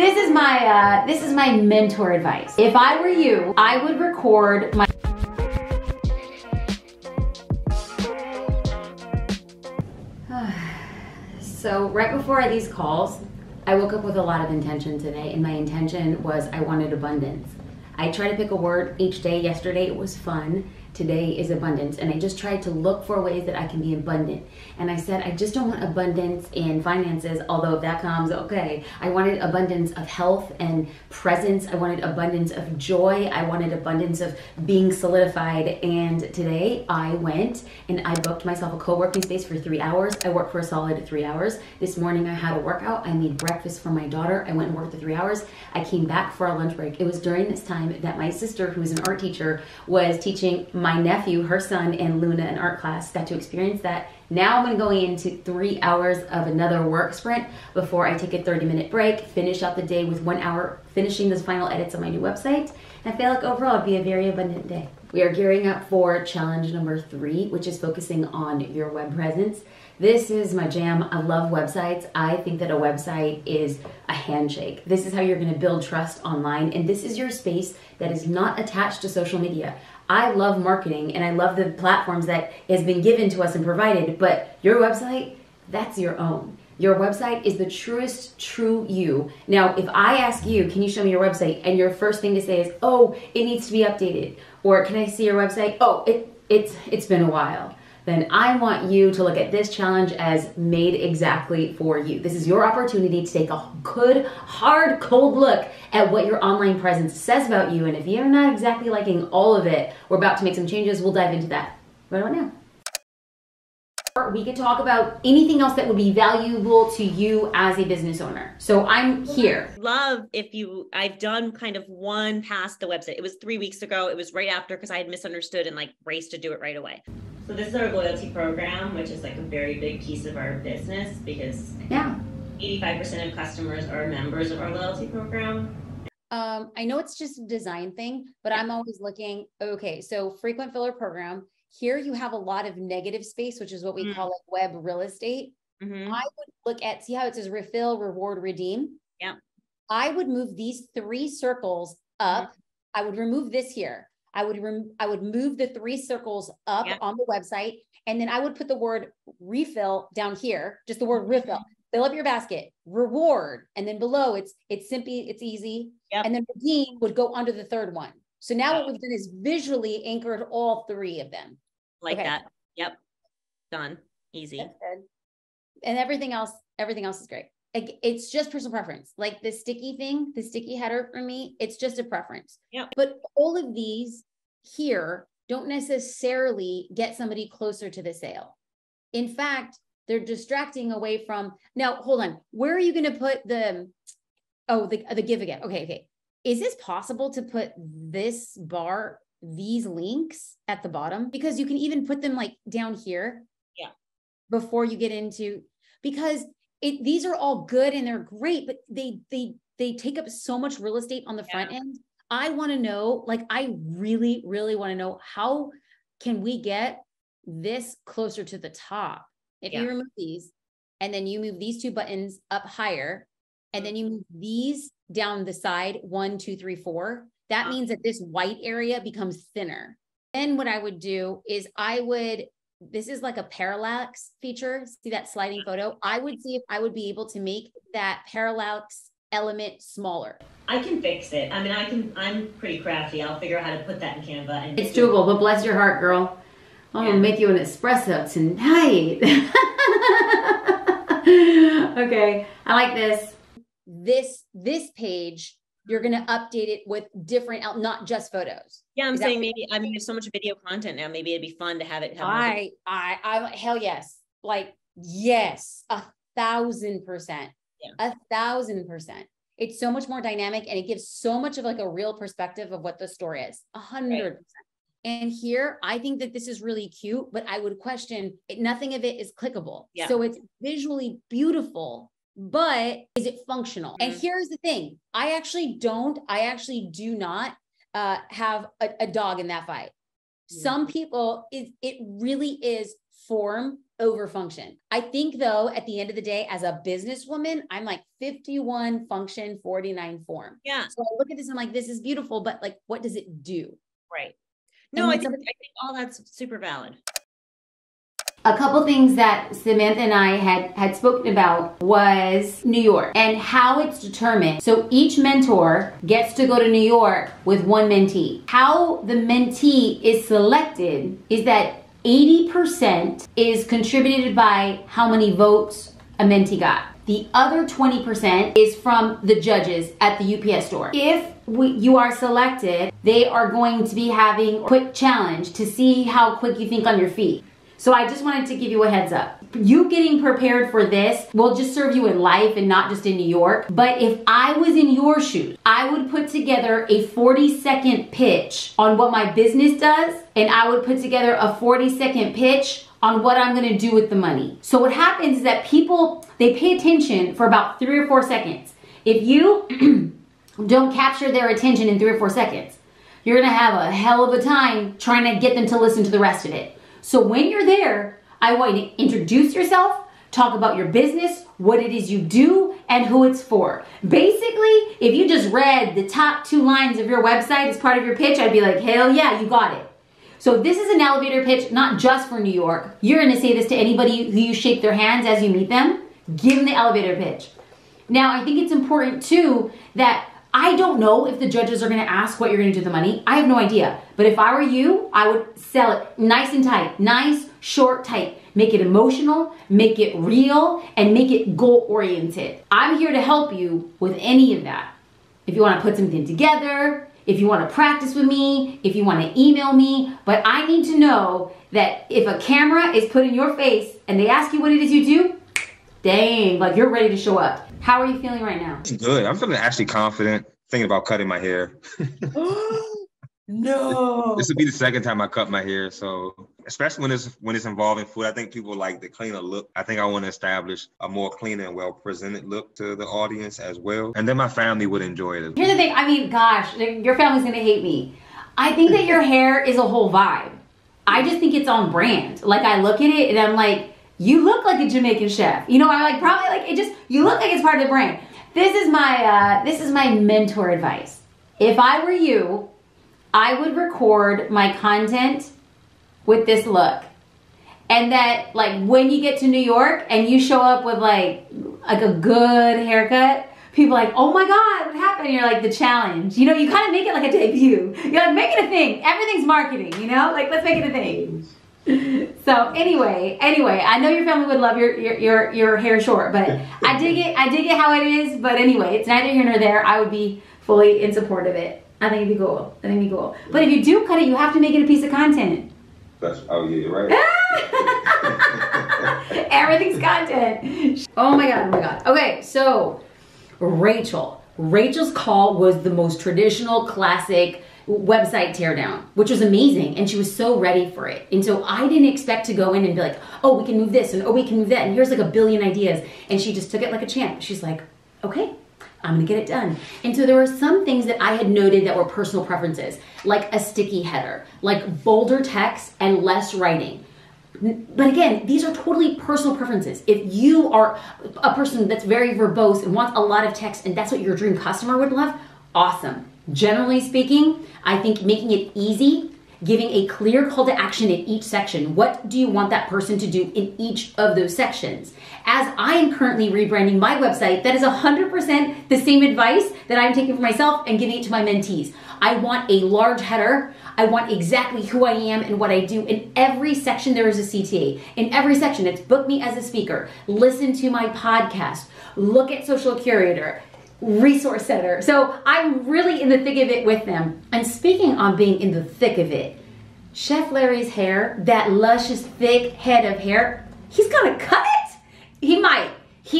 This is my mentor advice. If I were you, I would record my So right before these calls, I woke up with a lot of intention today, and my intention was I wanted abundance. I try to pick a word each day. Yesterday it was fun. Today is abundance, and I just tried to look for ways that I can be abundant. And I said, I just don't want abundance in finances, although if that comes, okay. I wanted abundance of health and presence. I wanted abundance of joy. I wanted abundance of being solidified. And today I went and I booked myself a co-working space for 3 hours. I worked for a solid 3 hours. This morning I had a workout. I made breakfast for my daughter. I went and worked for 3 hours. I came back for a lunch break. It was during this time that my sister, who's an art teacher, was teaching my nephew, her son, and Luna an art class. Got to experience that. Now I'm going into 3 hours of another work sprint before I take a 30-minute break, finish out the day with 1 hour finishing those final edits on my new website. And I feel like overall it'll be a very abundant day. We are gearing up for challenge number 3, which is focusing on your web presence. This is my jam. I love websites. I think that a website is a handshake. This is how you're going to build trust online, and this is your space that is not attached to social media. I love marketing and I love the platforms that has been given to us and provided, but your website, that's your own. Your website is the truest, true you. Now, if I ask you, can you show me your website? And your first thing to say is, oh, it needs to be updated. Or can I see your website? Oh, it's been a while. Then I want you to look at this challenge as made exactly for you. This is your opportunity to take a good, hard, cold look at what your online presence says about you. And if you're not exactly liking all of it, we're about to make some changes. We'll dive into that right about now. We could talk about anything else that would be valuable to you as a business owner. So I'm here. I've done kind of one past the website. It was 3 weeks ago. It was right after, because I had misunderstood and like raced to do it right away. So this is our loyalty program, which is like a very big piece of our business because 85% of customers are members of our loyalty program. I know it's just a design thing, but I'm always looking, okay, so frequent filler program. Here you have a lot of negative space, which is what we call like web real estate. I would look at, see how it says refill, reward, redeem? Yeah. I would move these 3 circles up. I would remove this here. I would move the 3 circles up on the website. And then I would put the word refill down here, just the word refill. Fill up your basket, reward. And then below it's easy. And then redeem would go under the 3rd one. So now what we've done is visually anchored all 3 of them. Like that. Yep. Done. Easy. That's good. And everything else is great. It's just personal preference. Like the sticky thing, the sticky header for me, it's just a preference. Yeah. But all of these here don't necessarily get somebody closer to the sale. In fact, they're distracting away from, now hold on. Where are you going to put the give again? Okay. Is this possible to put this bar, these links at the bottom? Because you can even put them like down here. Yeah. Before you get into, because these are all good and they're great, but they take up so much real estate on the front end. I want to know, like, I really, really want to know, how can we get this closer to the top? If you remove these and then you move these 2 buttons up higher, and then you move these down the side, 1, 2, 3, 4, that means that this white area becomes thinner. Then what I would do is this is like a parallax feature. See that sliding photo? I would see if I would be able to make that parallax element smaller. I can fix it. I mean, I'm pretty crafty. I'll figure out how to put that in Canva. And it's doable, but bless your heart, girl. I'm gonna make you an espresso tonight. Okay, I like this. This page, you're going to update it with different, not just photos. Yeah, I'm saying maybe, I mean, there's so much video content now. Maybe it'd be fun to have it. I hell yes. Like, yes, 1,000%. Yeah. 1,000%. It's so much more dynamic and it gives so much of like a real perspective of what the store is. 100%. Right. And here, I think that this is really cute, but I would question nothing of it is clickable. Yeah. So it's visually beautiful, but is it functional? And here's the thing. I actually do not have a dog in that fight. Some people, it really is form overfunction. I think though, at the end of the day, as a businesswoman, I'm like 51 function, 49 form. Yeah. So I look at this and I'm like, this is beautiful, but like, what does it do? Right. No, I think all that's super valid. A couple things that Samantha and I had spoken about was New York and how it's determined. So each mentor gets to go to New York with one mentee. How the mentee is selected is that 80% is contributed by how many votes a mentee got. The other 20% is from the judges at the UPS store. If you are selected, they are going to be having a quick challenge to see how quick you think on your feet. So I just wanted to give you a heads up. You getting prepared for this will just serve you in life and not just in New York. But if I was in your shoes, I would put together a 40-second pitch on what my business does, and I would put together a 40-second pitch on what I'm gonna do with the money. So what happens is that people, they pay attention for about 3 or 4 seconds. If you don't capture their attention in 3 or 4 seconds, you're gonna have a hell of a time trying to get them to listen to the rest of it. So when you're there, I want you to introduce yourself, talk about your business, what it is you do, and who it's for. Basically, if you just read the top 2 lines of your website as part of your pitch, I'd be like, hell yeah, you got it. So this is an elevator pitch, not just for New York. You're gonna say this to anybody who you shake their hands as you meet them. Give them the elevator pitch. Now, I think it's important too that I don't know if the judges are gonna ask what you're gonna do with the money. I have no idea. But if I were you, I would sell it nice and tight. Nice, short, tight. Make it emotional, make it real, and make it goal-oriented. I'm here to help you with any of that. If you wanna put something together, if you wanna practice with me, if you wanna email me, but I need to know that if a camera is put in your face and they ask you what it is you do, dang, like you're ready to show up. How are you feeling right now? Good. I'm feeling actually confident, thinking about cutting my hair. No. This will be the second time I cut my hair. So especially when it's involving food, I think people like the cleaner look. I think I want to establish a more clean and well-presented look to the audience as well. And then my family would enjoy it. Here's the thing. I mean, gosh, your family's going to hate me. I think that your hair is a whole vibe. I just think it's on brand. Like I look at it and I'm like, you look like a Jamaican chef. You know, I like probably like it just, you look like it's part of the brand. This is my mentor advice. If I were you, I would record my content with this look. And that like when you get to New York and you show up with like a good haircut, people are like, oh my God, what happened? And you're like the challenge. You know, you kind of make it like a debut. You're like, make it a thing. Everything's marketing, you know? Like, let's make it a thing. So anyway, I know your family would love your hair short, but I dig it how it is. But anyway, it's neither here nor there. I would be fully in support of it. I think it'd be cool. But if you do cut it, you have to make it a piece of content. Oh yeah, you're right. Everything's content. Oh my God. Okay, so Rachel's call was the most traditional, classic website teardown, which was amazing, and she was so ready for it. And so I didn't expect to go in and be like, oh, we can move this, and oh, we can move that, and here's like a billion ideas. And she just took it like a champ. She's like, okay, I'm gonna get it done. And so there were some things that I had noted that were personal preferences, like a sticky header, like bolder text and less writing. But again, these are totally personal preferences. If you are a person that's very verbose and wants a lot of text and that's what your dream customer would love, awesome. Generally speaking, I think making it easy, giving a clear call to action in each section. What do you want that person to do in each of those sections? As I am currently rebranding my website, that is 100% the same advice that I'm taking for myself and giving it to my mentees. I want a large header. I want exactly who I am and what I do. In every section, there is a CTA. In every section, it's book me as a speaker, listen to my podcast, look at Social Curator, Resource Center. So I'm really in the thick of it with them. And speaking on being in the thick of it, Chef Larry's hair, that luscious, thick head of hair, he's gonna cut it. He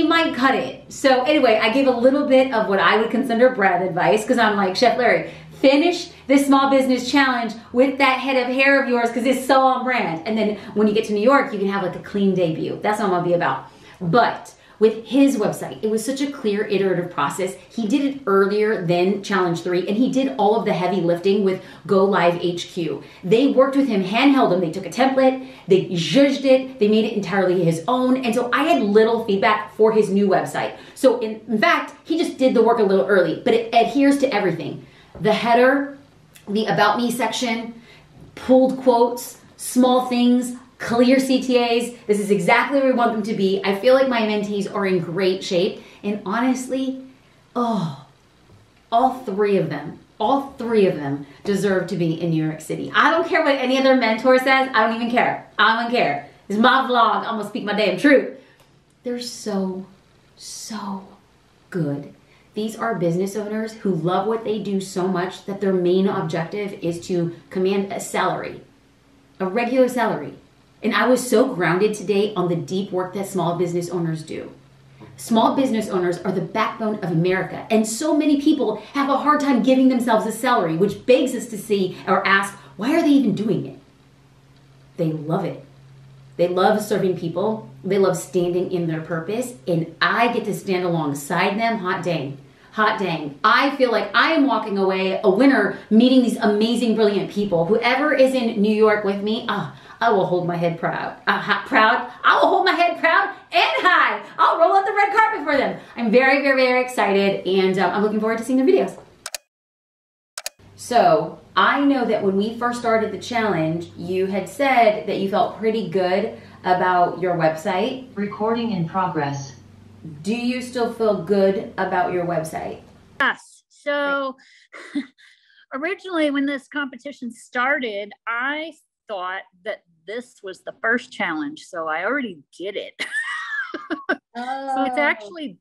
might cut it. So anyway, I gave a little bit of what I would consider Brad advice because I'm like, Chef Larry, finish this small business challenge with that head of hair of yours because it's so on brand. And then when you get to New York, you can have like a clean debut. That's what I'm gonna be about. But with his website. It was such a clear iterative process. He did it earlier than Challenge 3, and he did all of the heavy lifting with Go Live HQ. They worked with him, handheld him. They took a template, they zhuzhed it, they made it entirely his own. And so I had little feedback for his new website. So in fact, he just did the work a little early, but it adheres to everything. The header, the About Me section, pulled quotes, small things, clear CTAs. This is exactly where we want them to be. I feel like my mentees are in great shape. And honestly, all three of them deserve to be in New York City. I don't care what any other mentor says. I don't even care. I don't care. It's my vlog. I'm gonna speak my damn truth. They're so good. These are business owners who love what they do so much that their main objective is to command a salary, a regular salary. And I was so grounded today on the deep work that small business owners do. Small business owners are the backbone of America, and so many people have a hard time giving themselves a salary, which begs us to see or ask, why are they even doing it? They love it. They love serving people. They love standing in their purpose, and I get to stand alongside them. Hot dang. Hot dang. I feel like I am walking away a winner, meeting these amazing, brilliant people. Whoever is in New York with me, I will hold my head proud. I will hold my head proud and high. I'll roll out the red carpet for them. I'm very, very, very excited, and I'm looking forward to seeing their videos. So I know that when we first started the challenge, you had said that you felt pretty good about your website. Recording in progress. Do you still feel good about your website? Yes. So originally when this competition started, I thought that this was the first challenge. So I already did it. So it's actually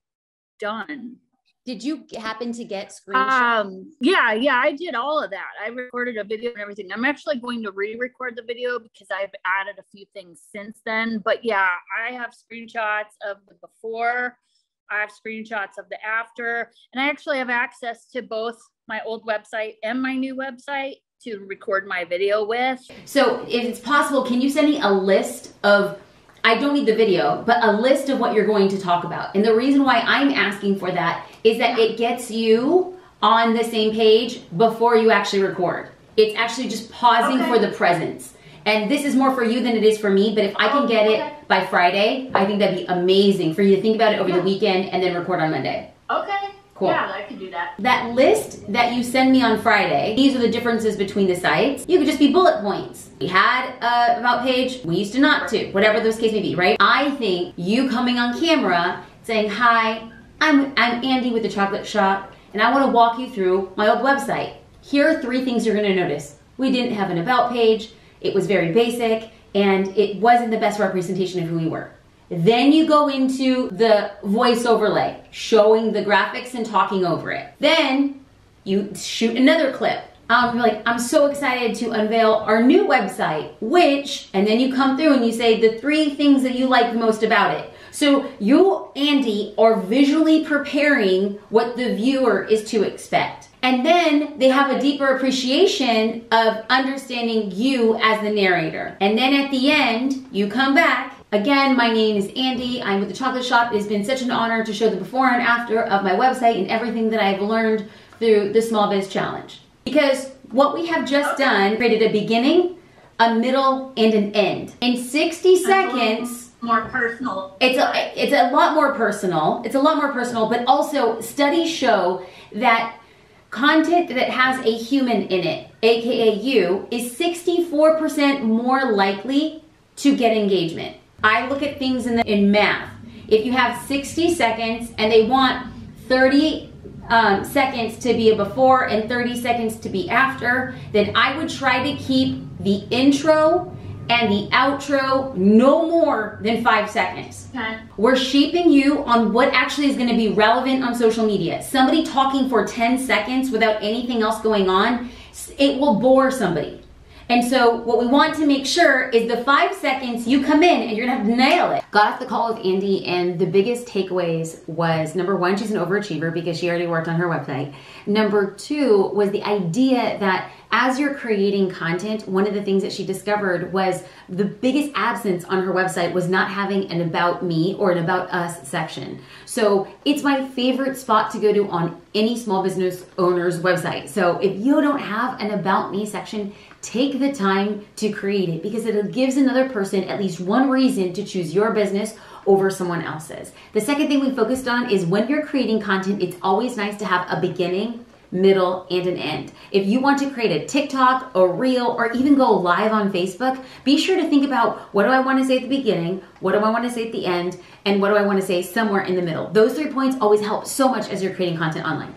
done. Did you happen to get screenshots? Yeah, I did all of that. I recorded a video and everything. I'm actually going to re-record the video because I've added a few things since then. But yeah, I have screenshots of the before. I have screenshots of the after. And I actually have access to both my old website and my new website to record my video with. So if it's possible, can you send me a list of, I don't need the video, but a list of what you're going to talk about? And the reason why I'm asking for that is that it gets you on the same page before you actually record. It's actually just pausing for the presence. And this is more for you than it is for me, but if I can get it by Friday, I think that'd be amazing for you to think about it over the weekend and then record on Monday. Okay. Cool. Yeah, I can do that. That list that you send me on Friday, these are the differences between the sites. You could just be bullet points. We had a About page, we used to not to, whatever those case may be, right? I think you coming on camera saying, hi, I'm Andy with the Chocolate Shop, and I want to walk you through my old website. Here are 3 things you're going to notice. We didn't have an About page, it was very basic, and it wasn't the best representation of who we were. Then you go into the voice overlay, showing the graphics and talking over it. Then you shoot another clip. You're like, I'm so excited to unveil our new website, which, and then you come through and you say the 3 things that you like the most about it. So you, Andy, are visually preparing what the viewer is to expect. And then they have a deeper appreciation of understanding you as the narrator. And then at the end, you come back. Again, my name is Andy. I'm with the Chocolate Shop. It has been such an honor to show the before and after of my website and everything that I've learned through the Small Biz Challenge. Because what we have just done created a beginning, a middle, and an end. In 60 seconds, More personal. it's a lot more personal. It's a lot more personal, but also studies show that content that has a human in it, aka you, is 64% more likely to get engagement. I look at things in math. If you have 60 seconds and they want 30 seconds to be a before and 30 seconds to be after, then I would try to keep the intro and the outro no more than 5 seconds. Okay. We're shaping you on what actually is gonna be relevant on social media. Somebody talking for 10 seconds without anything else going on, it will bore somebody. And so what we want to make sure is the 5 seconds you come in and you're gonna have to nail it. Got off the call with Andy and the biggest takeaways was, number 1, she's an overachiever because she already worked on her website. Number 2 was the idea that As you're creating content, one of the things that she discovered was the biggest absence on her website was not having an About Me or an About Us section. So it's my favorite spot to go to on any small business owner's website. So if you don't have an About Me section, take the time to create it, because it gives another person at least one reason to choose your business over someone else's. The second thing we focused on is when you're creating content, it's always nice to have a beginning, middle, and an end. If you want to create a TikTok, a reel, or even go live on Facebook, be sure to think about, what do I want to say at the beginning? What do I want to say at the end? And what do I want to say somewhere in the middle? Those 3 points always help so much as you're creating content online.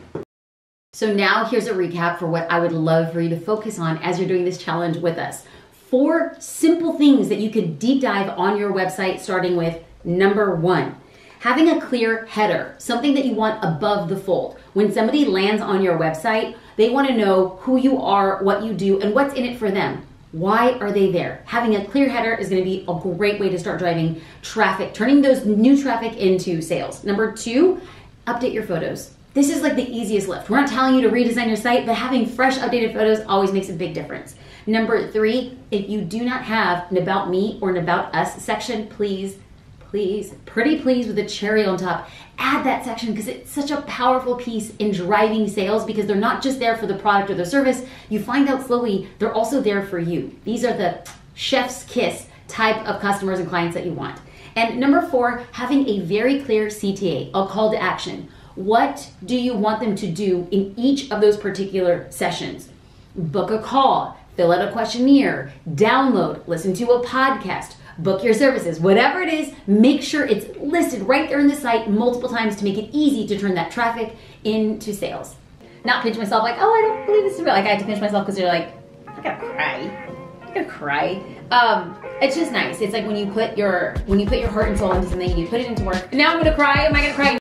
So now here's a recap for what I would love for you to focus on as you're doing this challenge with us. 4 simple things that you could deep dive on your website, starting with number 1. Having a clear header, something that you want above the fold. When somebody lands on your website, they want to know who you are, what you do, and what's in it for them. Why are they there? Having a clear header is going to be a great way to start driving traffic, turning those new traffic into sales. Number 2, update your photos. This is like the easiest lift. We're not telling you to redesign your site, but having fresh, updated photos always makes a big difference. Number 3, if you do not have an About Me or an About Us section, please, pretty please with a cherry on top, add that section, because it's such a powerful piece in driving sales, because they're not just there for the product or the service. You find out slowly they're also there for you. These are the chef's kiss type of customers and clients that you want. And number 4, having a very clear CTA, a call to action. What do you want them to do in each of those particular sessions? Book a call, fill out a questionnaire, download, listen to a podcast, book your services, whatever it is, make sure it's listed right there in the site multiple times to make it easy to turn that traffic into sales. Not pinch myself like, oh, I don't believe this is real. Like, I had to pinch myself because you're like, I'm gonna cry. I'm gonna cry. It's just nice. It's like when you put your heart and soul into something and you put it into work. Now I'm gonna cry. Am I gonna cry?